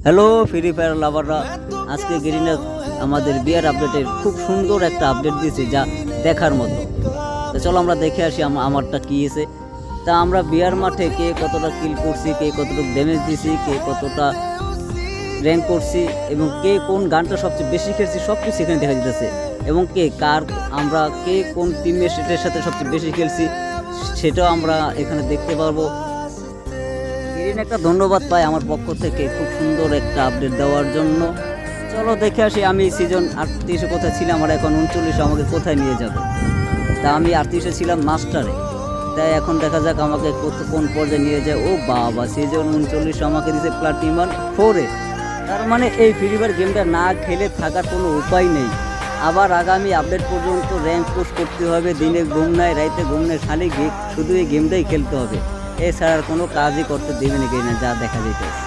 Hello free fire লাভাররা, আজকে Garena আমাদের বিয়ার আপডেটের খুব সুন্দর একটা আপডেট দিয়েছে যা দেখার মতো। তো চলো আমরা দেখে আসি আমারটা কী এসে। তা আমরা বিয়ার মাঠে কে কতটা কিল করছি, কে কতটা ড্যামেজ দিছি, কে কতটা র্যাঙ্ক করছি এবং কে কোন গানটা সবচেয়ে বেশি খেলছি সব কিছু এখানে দেখা যেতেছে। এবং কে কোন টিমের সাথে সবচেয়ে বেশি খেলছি সেটাও আমরা এখানে দেখতে পারবো। এরিন একটা ধন্যবাদ পাই আমার পক্ষ থেকে খুব সুন্দর একটা আপডেট দেওয়ার জন্য। চলো দেখে আসি আমি সিজন 38 কোথায় ছিলাম আর এখন 39 আমাকে কোথায় নিয়ে যাবে। তা আমি 38 ছিলাম মাস্টারে, তাই এখন দেখা যাক আমাকে কোন পর্যায়ে নিয়ে যায়। ও বাবা, সিজন 39 আমাকে দিয়েছে প্লাটিনাম 4-এ। তার মানে এই ফ্রি ফায়ার গেমটা না খেলে থাকার কোনো উপায় নেই। আবার আগামী আপডেট পর্যন্ত র্যাঙ্ক পুশ করতে হবে, দিনে ঘুম নাই রাইতে ঘুম নাই, খালি শুধু এই গেমটাই খেলতে হবে, এছাড়া কোনো কাজই করতে দেবে না যা দেখা যেতেছে।